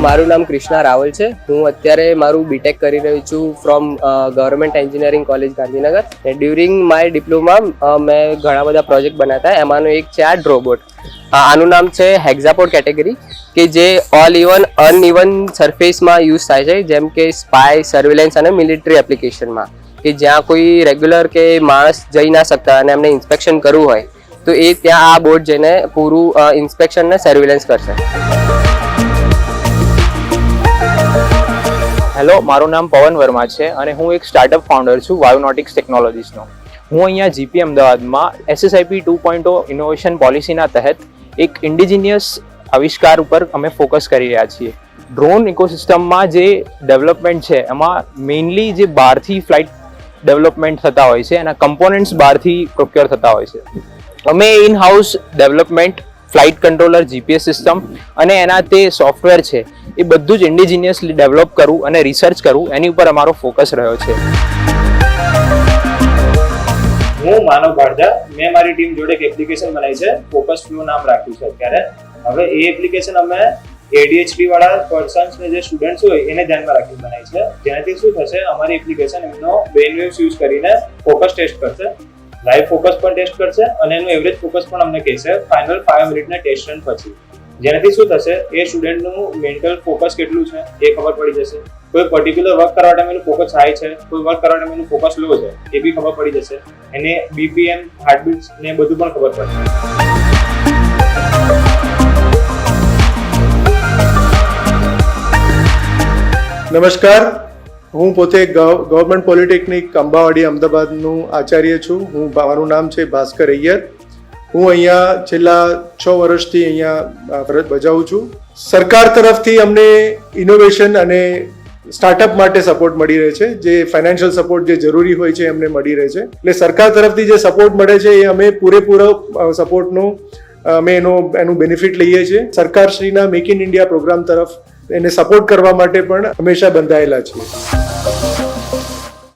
મારું નામ કૃષ્ણા રાવલ છે. હું અત્યારે મારું બીટેક કરી રહ્યો છું from government engineering college Gandhinagar. During my diploma મેં ઘણા બધા પ્રોજેક્ટ બનાવ્યા. એમાંનો એક છે આ ડ્રોબોટ. આનું નામ છે હેક્ઝાપોડ કેટેગરી, કે જે ઓલ ઇવન અનઇવન સરફેસમાં યુઝ થાય છે, જેમ કે સ્પાય, સર્વેલન્સ અને મિલિટરી એપ્લિકેશનમાં, કે જ્યાં કોઈ રેગ્યુલર કે માણસ જઈ ના શકતા અને એમને ઇન્સ્પેક્શન કરવું હોય તો એ ત્યાં આ બોટ જઈને પૂરું ઇન્સ્પેક્શન ને સર્વેલન્સ કરશે. હેલો, મારું નામ પવન વર્મા છે અને હું એક સ્ટાર્ટઅપ ફાઉન્ડર છું વાયોનોટિક્સ ટેકનોલોજીસનો. હું અહીંયા જીપી અમદાવાદમાં SSIP 2.0 ઇનોવેશન પોલિસીના તહેત એક ઇન્ડિજિનિયસ આવિષ્કાર ઉપર અમે ફોકસ કરી રહ્યા છીએ. ડ્રોન ઇકોસિસ્ટમમાં જે ડેવલપમેન્ટ છે એમાં મેઇનલી જે બહારથી ફ્લાઇટ ડેવલપમેન્ટ થતા હોય છે, એના કમ્પોનન્ટ્સ બહારથી પ્રોક્યોર થતા હોય છે. અમે in house development, flight controller, GPS system અને એના તે સોફ્ટવેર છે એ બધું જ ઇન્ડિજિનિયસલી ડેવલપ કરવું અને રિસર્ચ કરવું, એની ઉપર અમારો ફોકસ રહ્યો છે. હું માનવ ભારજા. મેં મારી ટીમ જોડે એક એપ્લિકેશન બનાવી છે, ફોકસ ફ્લો નામ રાખ્યું છે અત્યારે. હવે એ એપ્લિકેશન અમે ADHD વાળા પર્સન્સ ને જે સ્ટુડન્ટ્સ હોય એને ધ્યાનમાં રાખીને બનાવી છે. જેનાથી શું થશે, અમારી એપ્લિકેશન એમનો બ્રેન વેવ્સ યુઝ કરીને ફોકસ ટેસ્ટ કરશે, લાઈવ ફોકસ પણ ટેસ્ટ કરશે અને એનું એવરેજ ફોકસ પણ અમને કહેશે ફાઇનલ 5 મિનિટના ટેસ્ટ રન પછી. જેનાથી શું થશે, એ સ્ટુડન્ટનું મેન્ટલ ફોકસ કેટલું છે એ ખબર પડી જશે. કોઈ પર્ટિક્યુલર વર્ક કરવા ટાઈમે એનું ફોકસ હાઈ છે, કોઈ વર્ક કરવા ટાઈમે એનું ફોકસ લો છે, એ બી ખબર પડી જશે. એને BPM, હાર્ટબીટ્સ ને બધું પણ ખબર પડશે. નમસ્કાર, હું પોતે ગવર્મેન્ટ પોલિટેકનિક અંબાવાડી અમદાવાદનું આચાર્ય છું. મારું નામ છે ભાસ્કર અય્યર. હું અહીંયા છેલ્લા 6 વર્ષથી અહીંયા ફરજ બજાવું છું. સરકાર તરફથી અમને ઇનોવેશન અને સ્ટાર્ટઅપ માટે સપોર્ટ મળી રહે છે. જે ફાઇનાન્શિયલ સપોર્ટ જે જરૂરી હોય છે એમને મળી રહે છે. એટલે સરકાર તરફથી જે સપોર્ટ મળે છે એ અમે પૂરેપૂરો સપોર્ટનો અમે એનું બેનિફિટ લઈએ છીએ. સરકારશ્રીના મેક ઇન ઇન્ડિયા પ્રોગ્રામ તરફ એને સપોર્ટ કરવા માટે પણ હંમેશા બંધાયેલા છીએ.